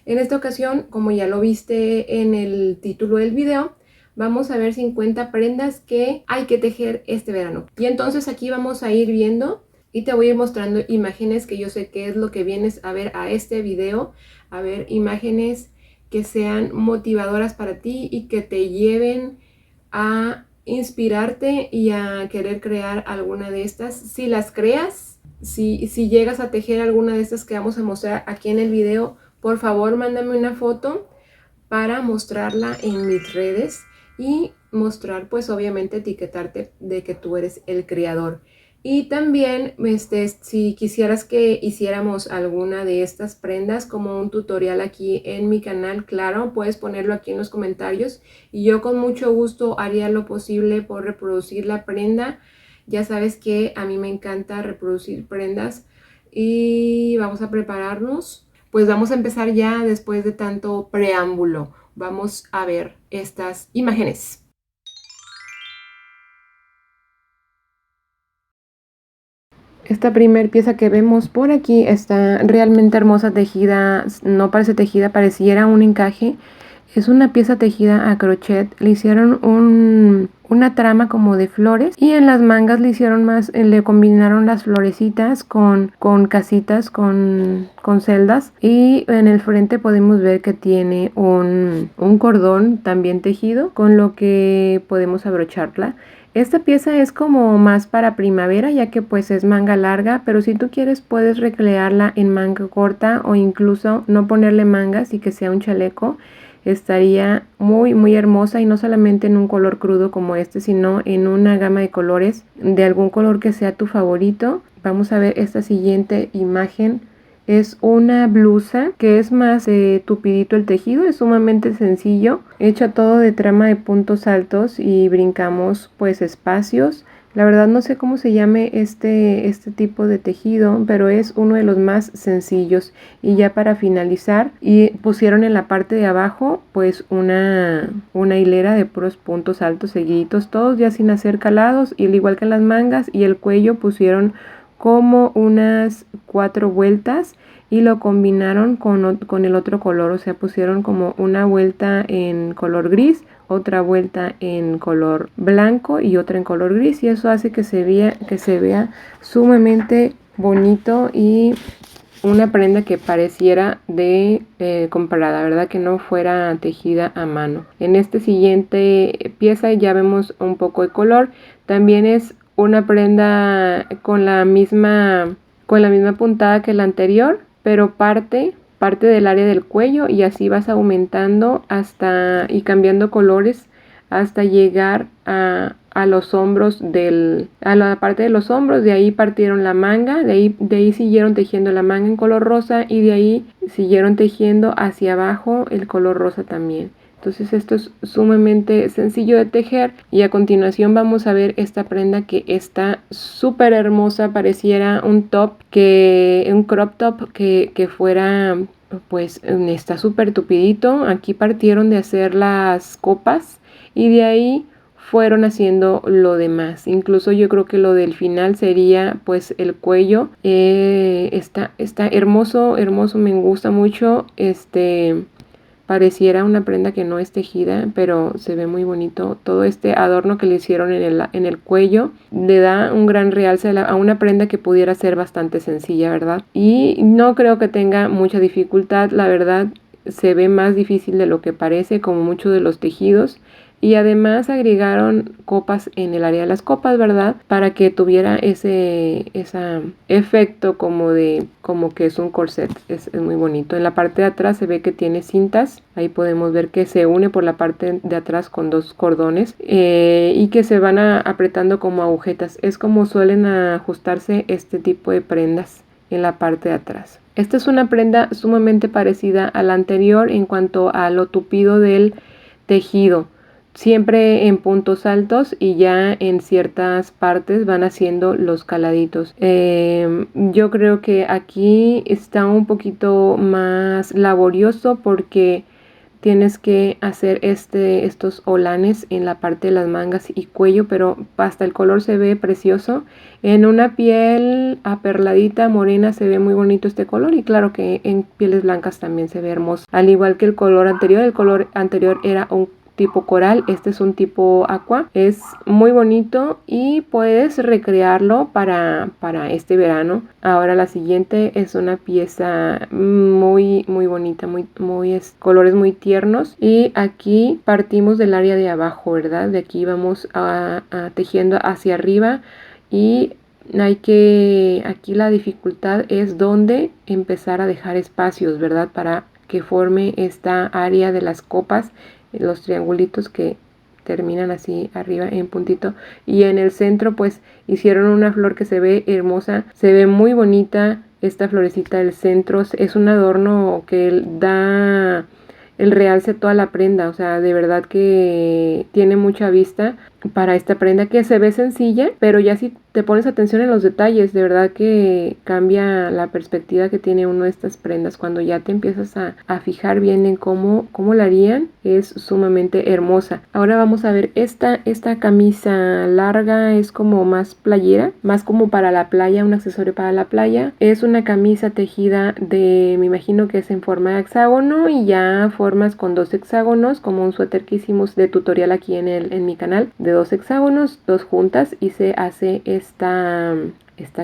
En esta ocasión, como ya lo viste en el título del video, vamos a ver 50 prendas que hay que tejer este verano. Y entonces aquí vamos a ir viendo y te voy a ir mostrando imágenes que yo sé que es lo que vienes a ver a este video. A ver, imágenes que sean motivadoras para ti y que te lleven a inspirarte y a querer crear alguna de estas. Si las creas, si llegas a tejer alguna de estas que vamos a mostrar aquí en el video, por favor mándame una foto para mostrarla en mis redes y mostrar, pues obviamente etiquetarte de que tú eres el creador. Y también si quisieras que hiciéramos alguna de estas prendas como un tutorial aquí en mi canal, claro, puedes ponerlo aquí en los comentarios y yo con mucho gusto haría lo posible por reproducir la prenda. Ya sabes que a mí me encanta reproducir prendas y vamos a prepararnos. Pues vamos a empezar ya después de tanto preámbulo. Vamos a ver estas imágenes. Esta primer pieza que vemos por aquí está realmente hermosa, tejida, no parece tejida, pareciera un encaje. Es una pieza tejida a crochet, le hicieron una trama como de flores y en las mangas le hicieron le combinaron las florecitas con casitas, con celdas, y en el frente podemos ver que tiene un cordón también tejido con lo que podemos abrocharla. Esta pieza es como más para primavera, ya que pues es manga larga, pero si tú quieres puedes recrearla en manga corta o incluso no ponerle mangas y que sea un chaleco. Estaría muy hermosa, y no solamente en un color crudo como este, sino en una gama de colores de algún color que sea tu favorito. Vamos a ver esta siguiente imagen. Es una blusa que es más tupidito el tejido, es sumamente sencillo, hecho todo de trama de puntos altos y brincamos pues espacios. La verdad no sé cómo se llame este tipo de tejido, pero es uno de los más sencillos. Y ya para finalizar, y pusieron en la parte de abajo pues una hilera de puros puntos altos seguiditos, todos ya sin hacer calados, y al igual que en las mangas y el cuello pusieron como unas 4 vueltas y lo combinaron con el otro color, o sea, pusieron como una vuelta en color gris, otra vuelta en color blanco y otra en color gris, y eso hace que se vea sumamente bonito y una prenda que pareciera de comprada, ¿verdad? Que no fuera tejida a mano. En este siguiente pieza ya vemos un poco de color. También es una prenda con la misma puntada que la anterior, pero parte del área del cuello, y así vas aumentando y cambiando colores hasta llegar a los hombros a la parte de los hombros. De ahí partieron la manga, de ahí siguieron tejiendo la manga en color rosa, y de ahí siguieron tejiendo hacia abajo el color rosa también. Entonces esto es sumamente sencillo de tejer, y a continuación vamos a ver esta prenda que está súper hermosa. Pareciera un crop top que fuera, pues está súper tupidito. Aquí partieron de hacer las copas y de ahí fueron haciendo lo demás. Incluso yo creo que lo del final sería pues el cuello. Está hermoso, me gusta mucho. Pareciera una prenda que no es tejida, pero se ve muy bonito. Todo este adorno que le hicieron en el cuello le da un gran realce a una prenda que pudiera ser bastante sencilla, ¿verdad? Y no creo que tenga mucha dificultad, la verdad. Se ve más difícil de lo que parece, como muchos de los tejidos. Y además agregaron copas en el área de las copas, ¿verdad? Para que tuviera ese efecto como que es un corset. Es muy bonito. En la parte de atrás se ve que tiene cintas. Ahí podemos ver que se une por la parte de atrás con 2 cordones y que se van apretando como agujetas. Es como suelen ajustarse este tipo de prendas en la parte de atrás. Esta es una prenda sumamente parecida a la anterior en cuanto a lo tupido del tejido. Siempre en puntos altos, y ya en ciertas partes van haciendo los caladitos. Yo creo que aquí está un poquito más laborioso porque tienes que hacer estos olanes en la parte de las mangas y cuello, pero hasta el color se ve precioso. En una piel aperladita, morena, se ve muy bonito este color, y claro que en pieles blancas también se ve hermoso. Al igual que el color anterior era un tipo coral, este es un tipo aqua, es muy bonito y puedes recrearlo para este verano. Ahora la siguiente es una pieza muy bonita, colores muy tiernos, y aquí partimos del área de abajo, ¿verdad? De aquí vamos a tejiendo hacia arriba, y aquí la dificultad es donde empezar a dejar espacios, ¿verdad? Para que forme esta área de las copas, los triangulitos que terminan así arriba en puntito, y en el centro pues hicieron una flor que se ve hermosa, se ve muy bonita esta florecita del centro. Es un adorno que da el realce a toda la prenda, o sea, de verdad que tiene mucha vista para esta prenda, que se ve sencilla, pero ya si te pones atención en los detalles, de verdad que cambia la perspectiva que tiene uno de estas prendas. Cuando ya te empiezas a fijar bien en cómo la harían, es sumamente hermosa. Ahora vamos a ver esta camisa larga, es como más playera, más como para la playa, un accesorio para la playa. Es una camisa tejida me imagino que es en forma de hexágono, y ya formas con 2 hexágonos, como un suéter que hicimos de tutorial aquí en mi canal, de 2 hexágonos, 2 juntas, y se hace esta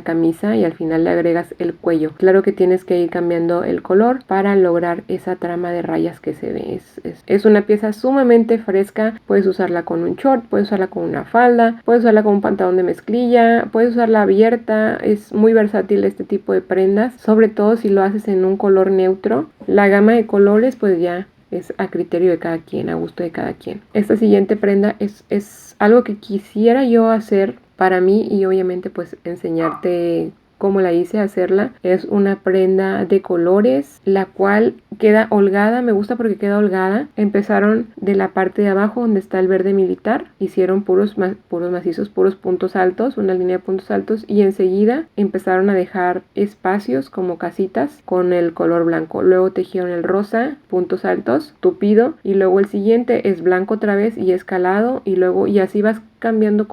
camisa, y al final le agregas el cuello. Claro que tienes que ir cambiando el color para lograr esa trama de rayas que se ve. Es una pieza sumamente fresca. Puedes usarla con un short, puedes usarla con una falda, puedes usarla con un pantalón de mezclilla, puedes usarla abierta. Es muy versátil este tipo de prendas, sobre todo si lo haces en un color neutro. La gama de colores pues ya es a criterio de cada quien, a gusto de cada quien. Esta siguiente prenda es algo que quisiera yo hacer para mí, y obviamente pues enseñarte cómo la hice hacerla. Es una prenda de colores, la cual queda holgada. Me gusta porque queda holgada. Empezaron de la parte de abajo donde está el verde militar, hicieron puros macizos, puros puntos altos, una línea de puntos altos, y enseguida empezaron a dejar espacios como casitas con el color blanco. Luego tejieron el rosa, puntos altos, tupido, y luego el siguiente es blanco otra vez y escalado, y así vas cambiando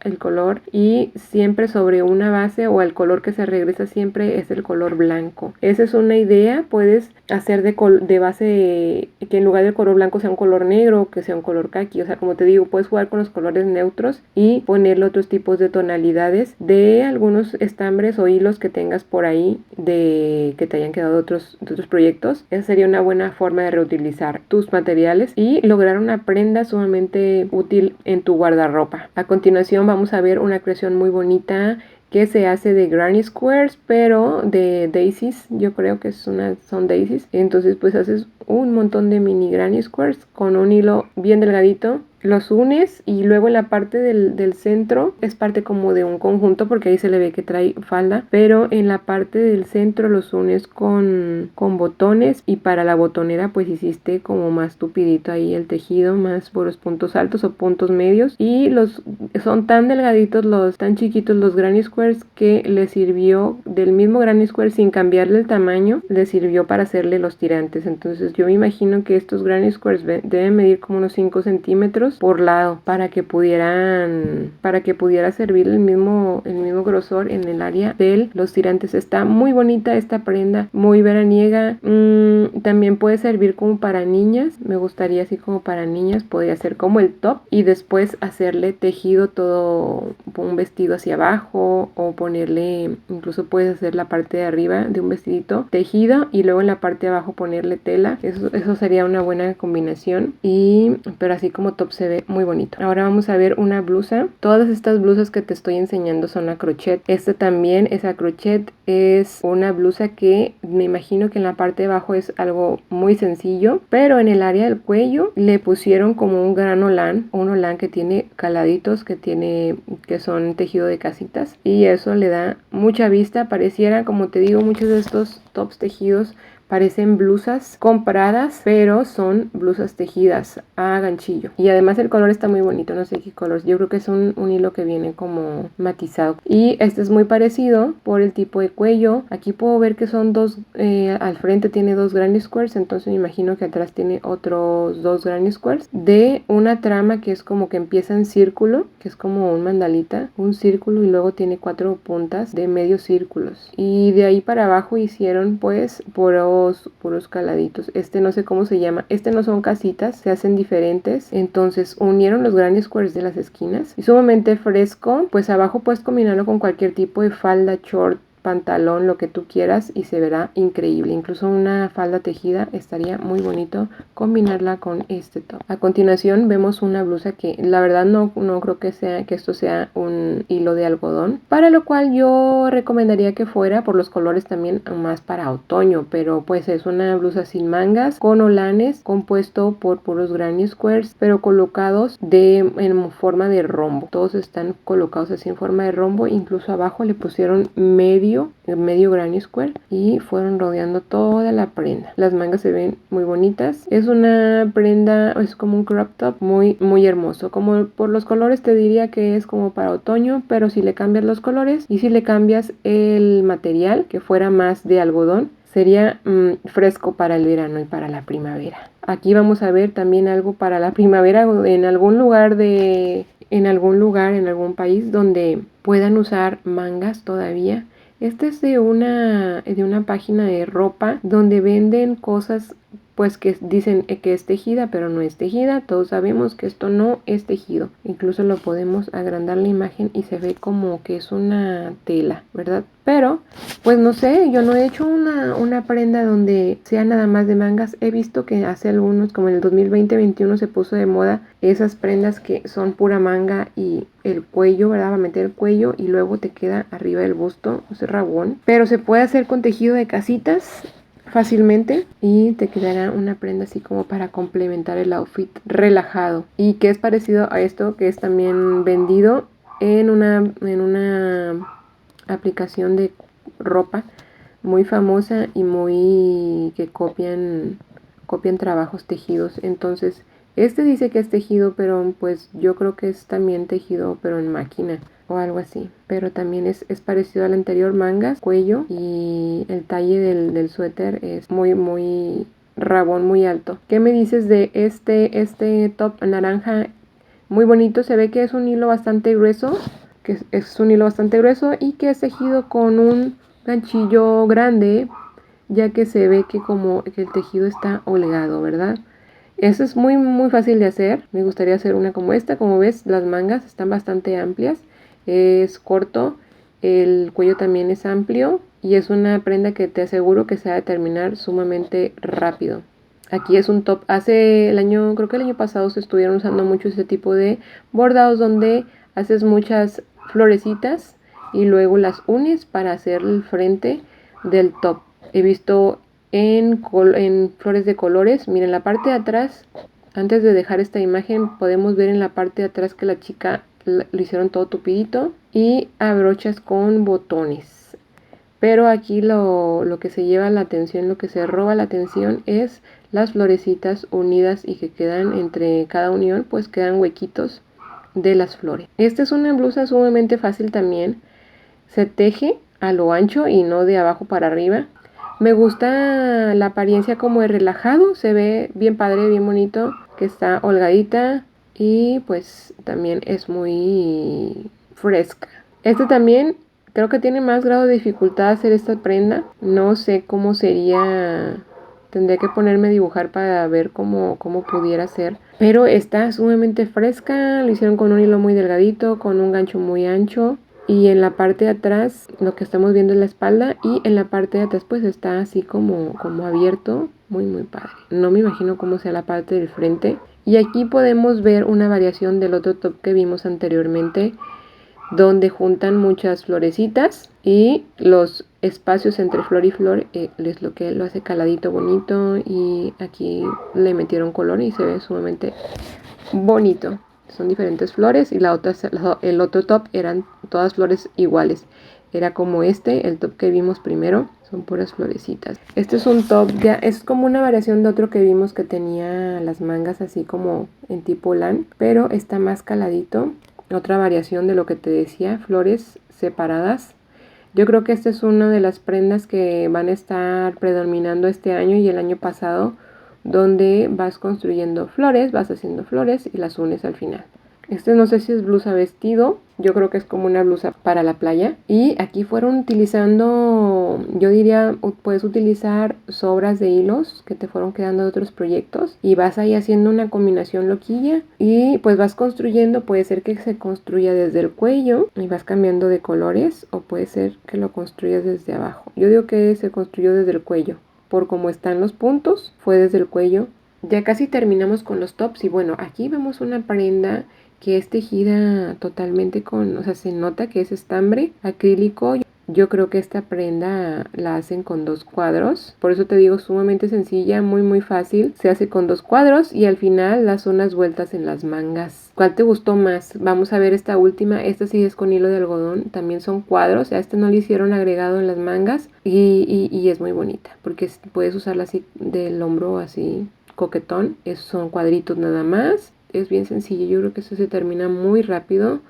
el color, y siempre sobre una base, o el color que se regresa siempre es el color blanco. Esa es una idea. Puedes hacer de base que en lugar del color blanco sea un color negro, que sea un color caqui. O sea, como te digo, puedes jugar con los colores neutros y ponerle otros tipos de tonalidades de algunos estambres o hilos que tengas por ahí que te hayan quedado de otros proyectos. Esa sería una buena forma de reutilizar tus materiales y lograr una prenda sumamente útil en tu guardarropa. A continuación vamos a ver una creación muy bonita que se hace de granny squares, pero de daisies. Yo creo que son daisies. Entonces pues haces un montón de mini granny squares con un hilo bien delgadito. Los unes, y luego en la parte del centro es parte como de un conjunto, porque ahí se le ve que trae falda, pero en la parte del centro los unes con botones, y para la botonera pues hiciste como más tupidito ahí el tejido, más por los puntos altos o puntos medios, y son tan delgaditos, tan chiquitos los granny squares, que le sirvió del mismo granny square sin cambiarle el tamaño, le sirvió para hacerle los tirantes. Entonces yo me imagino que estos granny squares deben medir como unos 5 centímetros por lado, para que pudiera servir el mismo grosor en el área de los tirantes. Está muy bonita esta prenda, muy veraniega. También puede servir como para niñas. Me gustaría así como para niñas. Podría ser como el top, y después hacerle tejido todo, un vestido hacia abajo, o ponerle, incluso puedes hacer la parte de arriba de un vestidito tejido, y luego en la parte de abajo ponerle tela. Eso sería una buena combinación, pero así como top se ve muy bonito. Ahora vamos a ver una blusa. Todas estas blusas que te estoy enseñando son a crochet. Esta también es a crochet. Es una blusa que me imagino que en la parte de abajo es algo muy sencillo, pero en el área del cuello le pusieron como un gran olán, que tiene caladitos, que son tejido de casitas, y eso le da mucha vista. Pareciera, como te digo, muchos de estos tops tejidos parecen blusas compradas, pero son blusas tejidas a ganchillo. Y además el color está muy bonito, no sé qué color. Yo creo que es un hilo que viene como matizado. Y este es muy parecido por el tipo de cuello. Aquí puedo ver que son dos, al frente tiene 2 granny squares, entonces me imagino que atrás tiene otros 2 granny squares de una trama que es como que empieza en círculo, que es como un mandalita, un círculo, y luego tiene 4 puntas de medio círculos. Y de ahí para abajo hicieron pues puros caladitos. Este no sé cómo se llama. Este no son casitas, se hacen diferentes. Entonces unieron los granny squares de las esquinas. Y sumamente fresco. Pues abajo puedes combinarlo con cualquier tipo de falda, short, pantalón, lo que tú quieras, y se verá increíble. Incluso una falda tejida estaría muy bonito combinarla con este top. A continuación vemos una blusa que la verdad no creo que esto sea un hilo de algodón, para lo cual yo recomendaría que fuera por los colores también más para otoño, pero pues es una blusa sin mangas con holanes compuesto por puros granny squares, pero colocados en forma de rombo. Todos están colocados así en forma de rombo, incluso abajo le pusieron medio granny square y fueron rodeando toda la prenda. Las mangas se ven muy bonitas. Es una prenda, es como un crop top muy hermoso. Como por los colores te diría que es como para otoño, pero si le cambias los colores y si le cambias el material, que fuera más de algodón, sería fresco para el verano y para la primavera. Aquí vamos a ver también algo para la primavera en algún lugar, en algún país donde puedan usar mangas todavía. Este es de una página de ropa donde venden cosas pues que dicen que es tejida, pero no es tejida. Todos sabemos que esto no es tejido. Incluso lo podemos agrandar la imagen y se ve como que es una tela, ¿verdad? Pero, pues no sé, yo no he hecho una prenda donde sea nada más de mangas. He visto que hace algunos, como en el 2020-21 se puso de moda esas prendas que son pura manga y el cuello, ¿verdad? Va a meter el cuello y luego te queda arriba del busto, ese rabón. Pero se puede hacer con tejido de casitas fácilmente y te quedará una prenda así como para complementar el outfit relajado, y que es parecido a esto que es también vendido en una aplicación de ropa muy famosa y muy que copian trabajos tejidos. Entonces este dice que es tejido, pero pues yo creo que es también tejido pero en máquina o algo así, pero también es parecido al anterior, mangas, cuello, y el talle del suéter es muy rabón, muy alto. ¿Qué me dices de este top naranja? Muy bonito, se ve que es un hilo bastante grueso, y que es tejido con un ganchillo grande, ya que se ve que como que el tejido está holgado, ¿verdad? Eso es muy fácil de hacer. Me gustaría hacer una como esta. Como ves, las mangas están bastante amplias. Es corto. El cuello también es amplio. Y es una prenda que te aseguro que se va a terminar sumamente rápido. Aquí es un top. Creo que el año pasado se estuvieron usando mucho este tipo de bordados donde haces muchas florecitas y luego las unes para hacer el frente del top. He visto en flores de colores. Miren la parte de atrás. Antes de dejar esta imagen podemos ver en la parte de atrás que la chica lo hicieron todo tupidito y a brochas con botones. Pero aquí lo que se lleva la atención, lo que se roba la atención es las florecitas unidas y que quedan entre cada unión, pues quedan huequitos de las flores. Esta es una blusa sumamente fácil también. Se teje a lo ancho y no de abajo para arriba. Me gusta la apariencia como de relajado, se ve bien padre, bien bonito, que está holgadita y pues también es muy fresca. Este también creo que tiene más grado de dificultad hacer esta prenda. No sé cómo sería, tendré que ponerme a dibujar para ver cómo pudiera ser. Pero está sumamente fresca, lo hicieron con un hilo muy delgadito, con un gancho muy ancho. Y en la parte de atrás lo que estamos viendo es la espalda, y en la parte de atrás pues está así como abierto, muy padre. No me imagino cómo sea la parte del frente. Y aquí podemos ver una variación del otro top que vimos anteriormente, donde juntan muchas florecitas y los espacios entre flor y flor es lo que lo hace caladito, bonito, y aquí le metieron color y se ve sumamente bonito. Son diferentes flores y el otro top eran todas flores iguales. Era como el top que vimos primero. son puras florecitas. Este es un top, ya es como una variación de otro que vimos que tenía las mangas así como en tipo lan, pero está más caladito. Otra variación de lo que te decía, flores separadas. Yo creo que esta es una de las prendas que van a estar predominando este año y el año pasado, donde vas construyendo flores, vas haciendo flores y las unes al final. Este no sé si es blusa vestido, yo creo que es como una blusa para la playa. Y aquí fueron utilizando, yo diría, puedes utilizar sobras de hilos que te fueron quedando de otros proyectos. Y vas ahí haciendo una combinación loquilla. Y pues vas construyendo, puede ser que se construya desde el cuello y vas cambiando de colores. O puede ser que lo construyas desde abajo. Yo digo que se construyó desde el cuello. Por cómo están los puntos, fue desde el cuello. Ya casi terminamos con los tops. Y bueno, aquí vemos una prenda que es tejida totalmente con, o sea, se nota que es estambre acrílico. Yo creo que esta prenda la hacen con 2 cuadros, por eso te digo, sumamente sencilla, muy fácil. Se hace con 2 cuadros y al final las unas vueltas en las mangas. ¿Cuál te gustó más? Vamos a ver esta última. Esta sí es con hilo de algodón, también son cuadros. A este no le hicieron agregado en las mangas y es muy bonita porque puedes usarla así del hombro, así coquetón. Son cuadritos nada más. Es bien sencillo, yo creo que eso se termina muy rápido.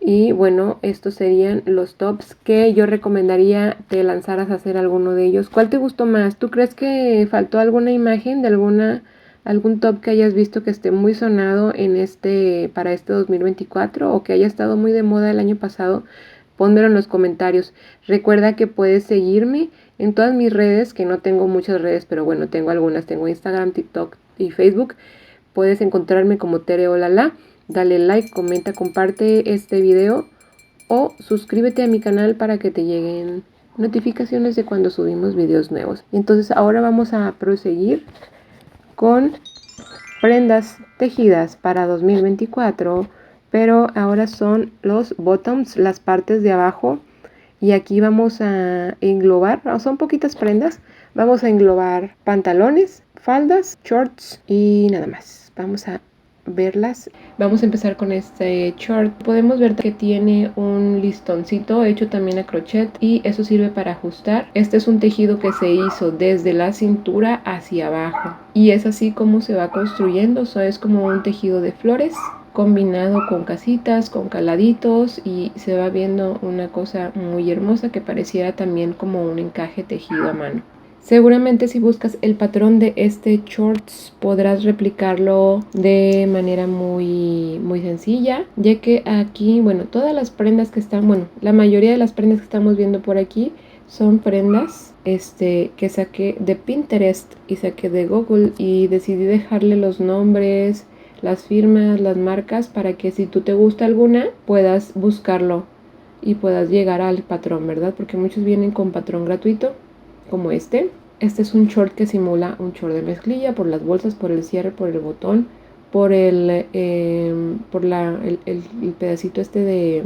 Y bueno, estos serían los tops que yo recomendaría te lanzaras a hacer alguno de ellos. ¿Cuál te gustó más? ¿Tú crees que faltó alguna imagen de algún top que hayas visto que esté muy sonado para este 2024 o que haya estado muy de moda el año pasado? Pónmelo en los comentarios. Recuerda que puedes seguirme en todas mis redes, que no tengo muchas redes, pero bueno, tengo algunas. Tengo Instagram, TikTok y Facebook. Puedes encontrarme como Tere Olala. Dale like, comenta, comparte este video o suscríbete a mi canal para que te lleguen notificaciones de cuando subimos videos nuevos. Y entonces ahora vamos a proseguir con prendas tejidas para 2024, pero ahora son los bottoms, las partes de abajo. Y aquí vamos a englobar, son poquitas prendas, vamos a englobar pantalones, faldas, shorts y nada más. Vamos a verlas. Vamos a empezar con este short. Podemos ver que tiene un listoncito hecho también a crochet y eso sirve para ajustar. Este es un tejido que se hizo desde la cintura hacia abajo y es así como se va construyendo. Eso es como un tejido de flores combinado con casitas, con caladitos y se va viendo una cosa muy hermosa que pareciera también como un encaje tejido a mano. Seguramente si buscas el patrón de este shorts podrás replicarlo de manera muy sencilla, ya que aquí, bueno, todas las prendas que están, bueno, la mayoría de las prendas que estamos viendo por aquí son prendas que saqué de Pinterest y saqué de Google y decidí dejarle los nombres, las firmas, las marcas para que si tú te gusta alguna puedas buscarlo y puedas llegar al patrón, ¿verdad? Porque muchos vienen con patrón gratuito como este. Este es un short que simula un short de mezclilla por las bolsas, por el cierre, por el botón, por el pedacito de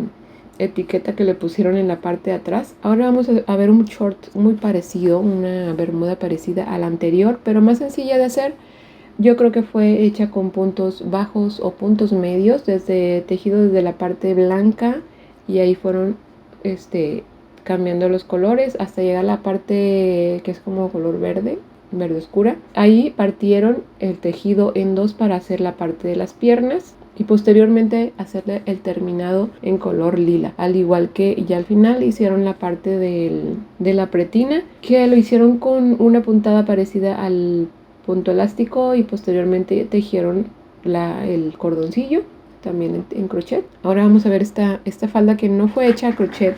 etiqueta que le pusieron en la parte de atrás. Ahora vamos a ver un short muy parecido, una bermuda parecida a la anterior, pero más sencilla de hacer. Yo creo que fue hecha con puntos bajos o puntos medios, tejido desde la parte blanca y ahí fueron cambiando los colores hasta llegar a la parte que es como color verde oscura. Ahí partieron el tejido en 2 para hacer la parte de las piernas y posteriormente hacerle el terminado en color lila, al igual que ya al final hicieron la parte de la pretina, que lo hicieron con una puntada parecida al punto elástico y posteriormente tejieron el cordoncillo también en crochet. Ahora vamos a ver esta falda que no fue hecha a crochet,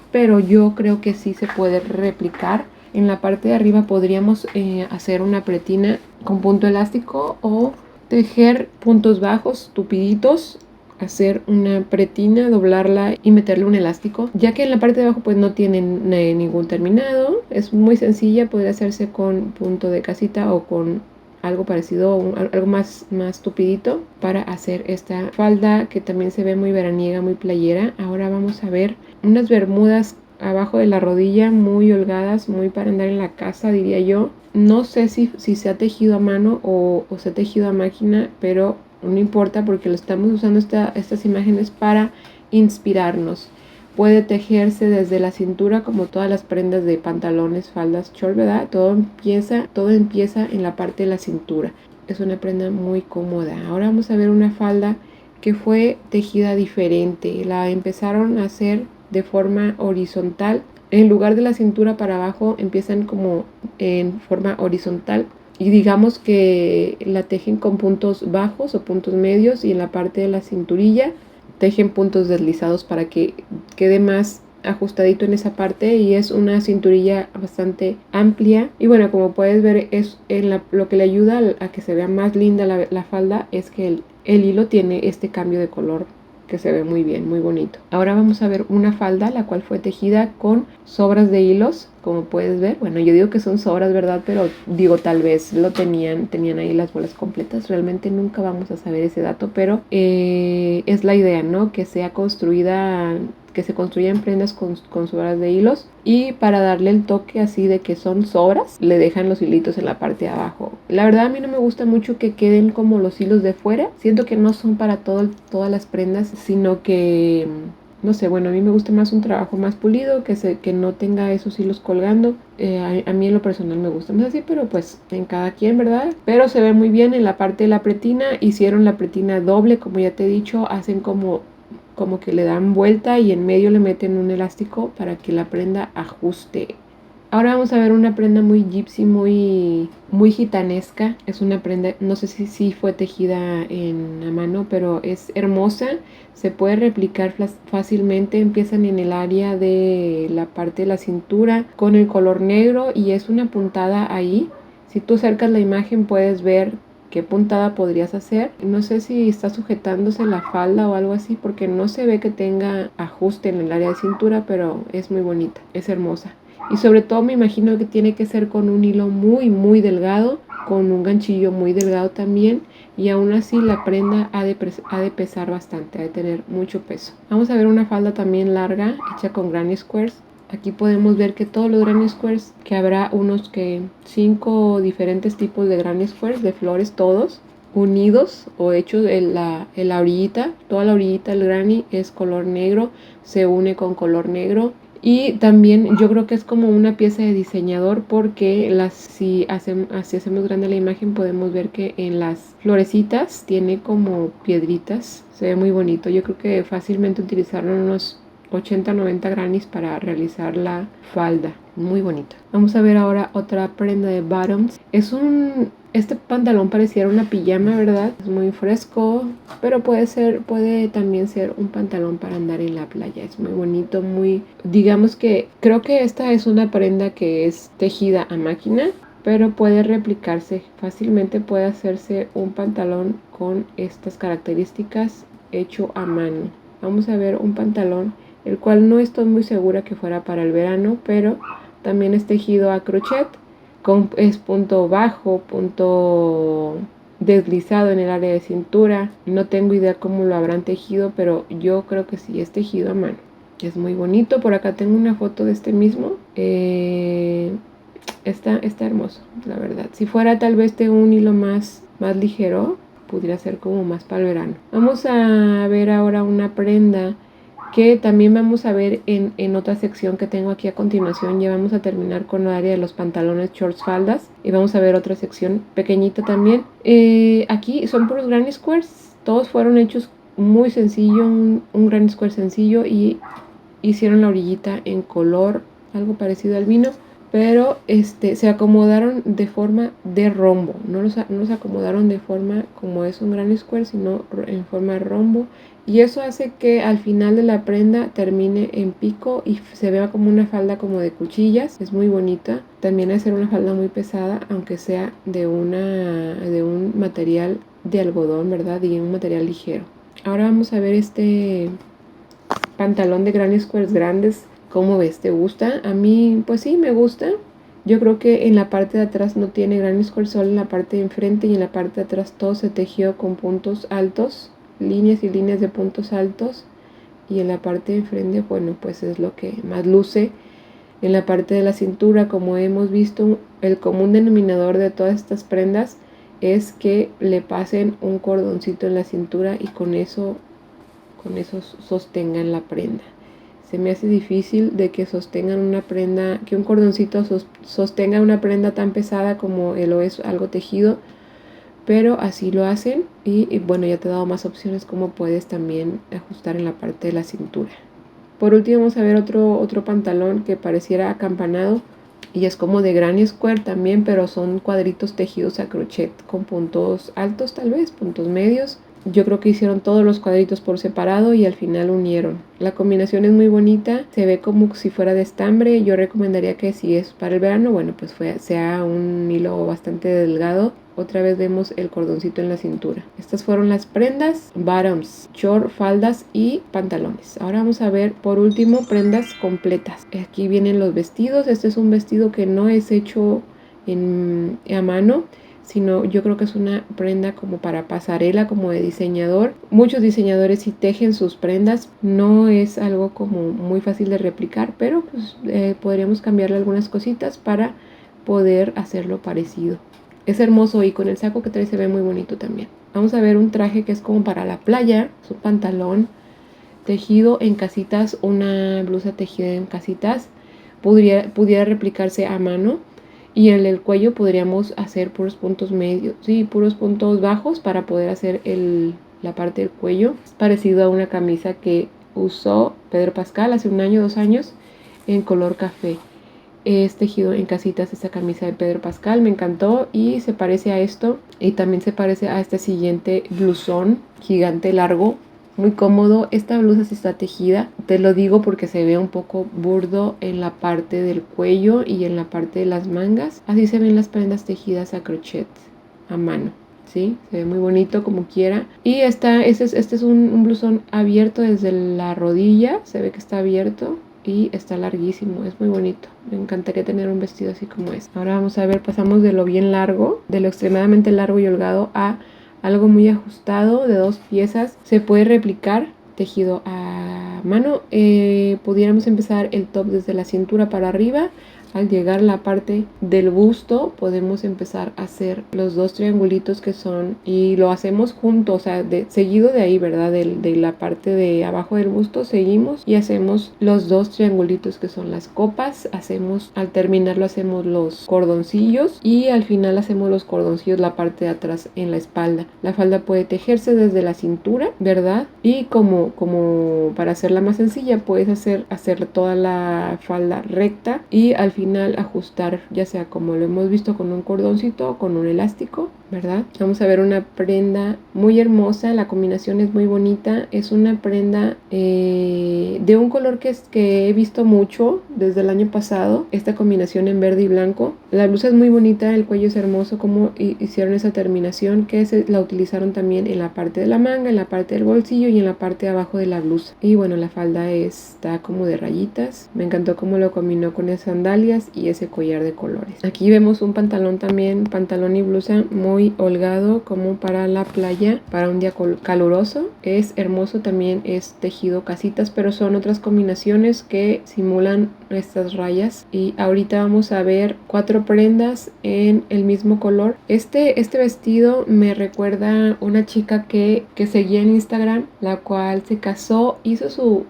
pero yo creo que sí se puede replicar. En la parte de arriba podríamos hacer una pretina con punto elástico o tejer puntos bajos tupiditos, hacer una pretina, doblarla y meterle un elástico, ya que en la parte de abajo pues no tienen ningún terminado. Es muy sencilla, puede hacerse con punto de casita o con algo parecido, algo más tupidito para hacer esta falda que también se ve muy veraniega, muy playera. Ahora vamos a ver unas bermudas abajo de la rodilla, muy holgadas, muy para andar en la casa, diría yo. No sé si se ha tejido a mano o se ha tejido a máquina, pero no importa porque lo estamos usando estas imágenes para inspirarnos. puede tejerse desde la cintura, como todas las prendas de pantalones, faldas, short, ¿verdad? Todo empieza en la parte de la cintura. Es una prenda muy cómoda. Ahora vamos a ver una falda que fue tejida diferente. La empezaron a hacer de forma horizontal. En lugar de la cintura para abajo, empiezan como en forma horizontal. Y digamos que la tejen con puntos bajos o puntos medios, y en la parte de la cinturilla tejen puntos deslizados para que quede más ajustadito en esa parte, y es una cinturilla bastante amplia. Y bueno, como puedes ver, es lo que le ayuda a que se vea más linda la falda es que el hilo tiene este cambio de color que se ve muy bien, muy bonito. Ahora vamos a ver una falda la cual fue tejida con sobras de hilos, como puedes ver. Bueno, yo digo que son sobras, ¿verdad? Pero digo, tal vez lo tenían ahí las bolas completas. Realmente nunca vamos a saber ese dato, pero es la idea, ¿no? Que sea construida, que se construyan prendas con sobras de hilos, y para darle el toque así de que son sobras, le dejan los hilitos en la parte de abajo. La verdad, a mí no me gusta mucho que queden como los hilos de fuera. Siento que no son para todas las prendas, sino que no sé, bueno, a mí me gusta más un trabajo más pulido, que no tenga esos hilos colgando. A mí en lo personal me gusta más así, pero pues en cada quien, ¿verdad? Pero se ve muy bien. En la parte de la pretina, hicieron la pretina doble, como ya te he dicho, hacen como que le dan vuelta y en medio le meten un elástico para que la prenda ajuste. Ahora vamos a ver una prenda muy gypsy, muy gitanesca. Es una prenda, no sé si fue tejida a mano, pero es hermosa. Se puede replicar fácilmente. Empiezan en el área de la parte de la cintura con el color negro, y es una puntada ahí. Si tú acercas la imagen puedes ver qué puntada podrías hacer. No sé si está sujetándose la falda o algo así, porque no se ve que tenga ajuste en el área de cintura, pero es muy bonita, es hermosa. Y sobre todo me imagino que tiene que ser con un hilo muy delgado, con un ganchillo muy delgado también, y aún así la prenda ha de pesar bastante, ha de tener mucho peso. Vamos a ver una falda también larga, hecha con granny squares. Aquí podemos ver que todos los granny squares, que habrá unos 5 diferentes tipos de granny squares, de flores, todos unidos o hechos en la orillita. Toda la orillita del granny es color negro, se une con color negro. Y también yo creo que es como una pieza de diseñador, porque si hacemos grande la imagen podemos ver que en las florecitas tiene como piedritas. Se ve muy bonito. Yo creo que fácilmente utilizaron unos 80-90 grannies para realizar la falda. Muy bonita. Vamos a ver ahora otra prenda de bottoms. Este pantalón pareciera una pijama, ¿verdad? Es muy fresco, pero puede también ser un pantalón para andar en la playa. Es muy bonito, digamos que creo que esta es una prenda que es tejida a máquina, pero puede replicarse fácilmente. Puede hacerse un pantalón con estas características hecho a mano. Vamos a ver un pantalón, el cual no estoy muy segura que fuera para el verano, pero también es tejido a crochet. Es punto bajo, punto deslizado en el área de cintura. No tengo idea cómo lo habrán tejido, pero yo creo que sí es tejido a mano. Es muy bonito. Por acá tengo una foto de este mismo. Está hermoso, la verdad. Si fuera tal vez de un hilo más ligero, pudiera ser como más para el verano. Vamos a ver ahora una prenda que también vamos a ver en otra sección que tengo aquí a continuación. Ya vamos a terminar con el área de los pantalones, shorts, faldas, y vamos a ver otra sección pequeñita también. Aquí son puros granny squares. Todos fueron hechos muy sencillo, un granny square sencillo, y hicieron la orillita en color algo parecido al vino, pero se acomodaron de forma de rombo. No los acomodaron de forma como es un granny square, sino en forma de rombo. Y eso hace que al final de la prenda termine en pico y se vea como una falda como de cuchillas. Es muy bonita. También es una falda muy pesada, aunque sea de un material de algodón, ¿verdad? Y un material ligero. Ahora vamos a ver este pantalón de granny squares grandes. ¿Cómo ves? ¿Te gusta? A mí, pues sí, me gusta. Yo creo que en la parte de atrás no tiene granny square, solo en la parte de enfrente, y en la parte de atrás todo se tejió con puntos altos, líneas y líneas de puntos altos, y en la parte de enfrente, bueno, pues es lo que más luce. En la parte de la cintura, como hemos visto, el común denominador de todas estas prendas es que le pasen un cordoncito en la cintura y con eso sostengan la prenda. Se me hace difícil de que sostengan una prenda, que un cordoncito sostenga una prenda tan pesada como lo es algo tejido, pero así lo hacen. Y bueno, ya te he dado más opciones como puedes también ajustar en la parte de la cintura. Por último vamos a ver otro pantalón que pareciera acampanado y es como de granny square también, pero son cuadritos tejidos a crochet con puntos altos, tal vez puntos medios. Yo creo que hicieron todos los cuadritos por separado y al final unieron. La combinación es muy bonita, se ve como si fuera de estambre. Yo recomendaría que si es para el verano, bueno, pues sea un hilo bastante delgado. Otra vez vemos el cordoncito en la cintura. Estas fueron las prendas, bottoms, short, faldas y pantalones. Ahora vamos a ver por último prendas completas. Aquí vienen los vestidos. Este es un vestido que no es hecho a mano, sino yo creo que es una prenda como para pasarela, como de diseñador. Muchos diseñadores sí tejen sus prendas, no es algo como muy fácil de replicar, pero pues podríamos cambiarle algunas cositas para poder hacerlo parecido. Es hermoso y con el saco que trae se ve muy bonito también. Vamos a ver un traje que es como para la playa, es un pantalón tejido en casitas, una blusa tejida en casitas, pudiera replicarse a mano. Y en el cuello podríamos hacer puros puntos medios, sí, puros puntos bajos para poder hacer la parte del cuello. Es parecido a una camisa que usó Pedro Pascal hace 1 año, 2 años, en color café. Es tejido en casitas esta camisa de Pedro Pascal, me encantó y se parece a esto. Y también se parece a este siguiente blusón gigante largo. Muy cómodo, esta blusa sí está tejida, te lo digo porque se ve un poco burdo en la parte del cuello y en la parte de las mangas. Así se ven las prendas tejidas a crochet, a mano, ¿sí? Se ve muy bonito como quiera. Y este es un blusón abierto desde la rodilla, se ve que está abierto y está larguísimo, es muy bonito. Me encantaría tener un vestido así como este. Ahora vamos a ver, pasamos de lo bien largo, de lo extremadamente largo y holgado a algo muy ajustado de 2 piezas. Se puede replicar tejido a mano. Pudiéramos empezar el top desde la cintura para arriba. Al llegar a la parte del busto podemos empezar a hacer los 2 triangulitos que son, y lo hacemos juntos, o sea, seguido de ahí, ¿verdad? De la parte de abajo del busto seguimos y hacemos los 2 triangulitos que son las copas. Al terminarlo hacemos los cordoncillos y al final hacemos los cordoncillos la parte de atrás en la espalda. La falda puede tejerse desde la cintura, ¿verdad? Y como para hacerla más sencilla puedes hacer toda la falda recta y al final ajustar, ya sea como lo hemos visto, con un cordoncito o con un elástico, ¿verdad? Vamos a ver una prenda muy hermosa, la combinación es muy bonita. Es una prenda de un color que he visto mucho desde el año pasado, esta combinación en verde y blanco. La blusa es muy bonita, el cuello es hermoso, como hicieron esa terminación que la utilizaron también en la parte de la manga, en la parte del bolsillo y en la parte de abajo de la blusa. Y bueno, la falda está como de rayitas. Me encantó cómo lo combinó con esas sandalias y ese collar de colores. Aquí vemos un pantalón también, pantalón y blusa muy holgado, como para la playa, para un día caluroso. Es hermoso, también es tejido casitas, pero son otras combinaciones que simulan estas rayas. Y ahorita vamos a ver 4 prendas en el mismo color. Este vestido me recuerda una chica que seguía en Instagram, la cual se casó,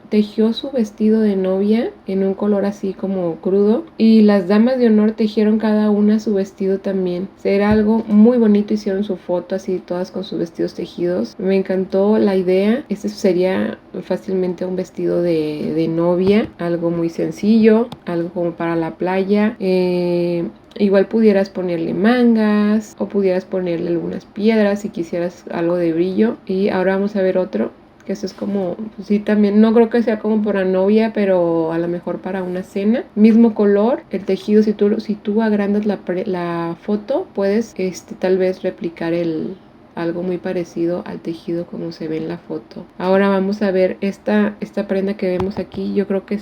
tejió su vestido de novia en un color así como crudo, y las damas de honor tejieron cada una su vestido también. Era algo muy bonito, hicieron su foto así todas con sus vestidos tejidos. Me encantó la idea. Este sería fácilmente un vestido de novia, algo muy sencillo, algo como para la playa. Igual pudieras ponerle mangas o pudieras ponerle algunas piedras si quisieras algo de brillo. Y ahora vamos a ver otro, que esto es como, pues sí, también no creo que sea como para novia, pero a lo mejor para una cena. Mismo color, el tejido, si tú agrandas la foto, puedes tal vez replicar algo muy parecido al tejido como se ve en la foto. Ahora vamos a ver esta prenda que vemos aquí. Yo creo que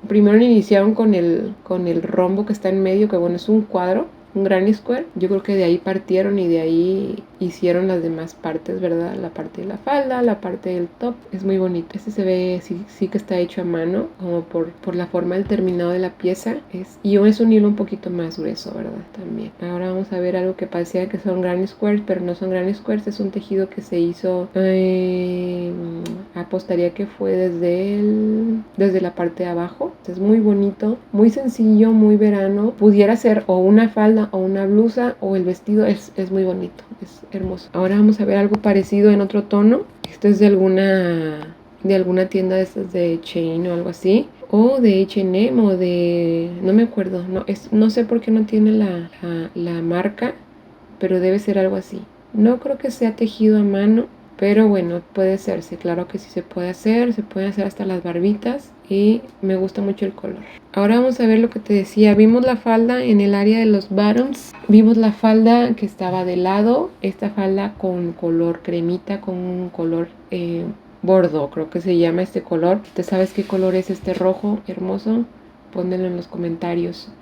primero iniciaron con el rombo que está en medio, que bueno, es un cuadro, un granny square. Yo creo que de ahí partieron y de ahí hicieron las demás partes, ¿verdad? La parte de la falda, la parte del top. Es muy bonito. Este se ve sí que está hecho a mano, como por la forma del terminado de la pieza. Y es un hilo un poquito más grueso, ¿verdad? También. Ahora vamos a ver algo que parecía que son granny squares, pero no son granny squares. Es un tejido que se hizo a apostaría que fue desde la parte de abajo. Es muy bonito, muy sencillo, muy verano. Pudiera ser o una falda o una blusa o el vestido. Es muy bonito, es hermoso. Ahora vamos a ver algo parecido en otro tono. Esto es de alguna tienda de estas de Shein o algo así, o de H&M o de... no me acuerdo, no sé por qué no tiene la marca, pero debe ser algo así. No creo que sea tejido a mano, pero bueno, puede hacerse, claro que sí se puede hacer hasta las barbitas y me gusta mucho el color. Ahora vamos a ver lo que te decía, vimos la falda en el área de los bottoms, vimos la falda que estaba de lado, esta falda con color cremita, con un color bordo, creo que se llama este color. ¿Te sabes qué color es este rojo hermoso? Pónmelo en los comentarios.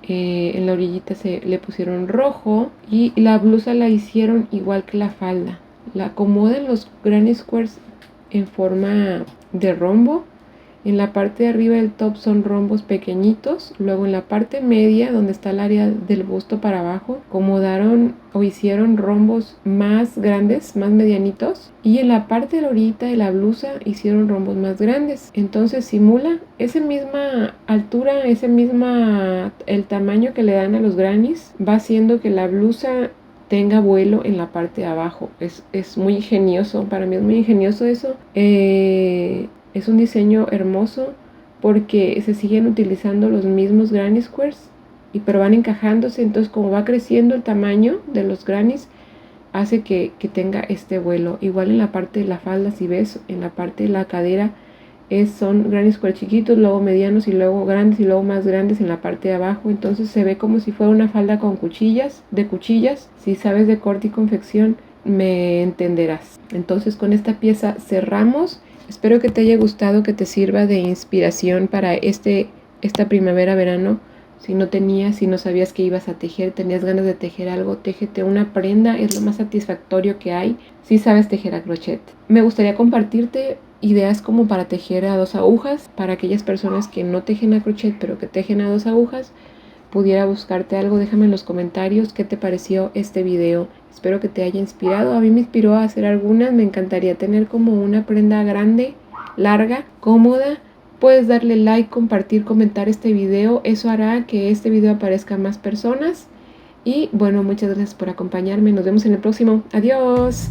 En la orillita le pusieron rojo y la blusa la hicieron igual que la falda. La acomodan los granny squares en forma de rombo. En la parte de arriba del top son rombos pequeñitos. Luego en la parte media, donde está el área del busto para abajo, acomodaron o hicieron rombos más grandes, más medianitos. Y en la parte de la orillita de la blusa hicieron rombos más grandes. Entonces simula esa misma altura, el tamaño que le dan a los grannies. Va haciendo que la blusa tenga vuelo en la parte de abajo. Es muy ingenioso, para mí es muy ingenioso eso. Es un diseño hermoso porque se siguen utilizando los mismos granny squares, pero van encajándose. Entonces como va creciendo el tamaño de los grannies, hace que tenga este vuelo. Igual en la parte de la falda, si ves, en la parte de la cadera son granny squares chiquitos, luego medianos y luego grandes y luego más grandes en la parte de abajo. Entonces se ve como si fuera una falda con cuchillas. Si sabes de corte y confección me entenderás. Entonces con esta pieza cerramos. Espero que te haya gustado, que te sirva de inspiración para esta primavera-verano. Si no sabías que ibas a tejer, tenías ganas de tejer algo, téjete una prenda, es lo más satisfactorio que hay si sabes tejer a crochet. Me gustaría compartirte ideas como para tejer a 2 agujas, para aquellas personas que no tejen a crochet pero que tejen a 2 agujas. Pudiera buscarte algo, déjame en los comentarios qué te pareció este video. Espero que te haya inspirado. A mí me inspiró a hacer algunas. Me encantaría tener como una prenda grande, larga, cómoda. Puedes darle like, compartir, comentar este video. Eso hará que este video aparezca a más personas. Y bueno, muchas gracias por acompañarme. Nos vemos en el próximo. Adiós.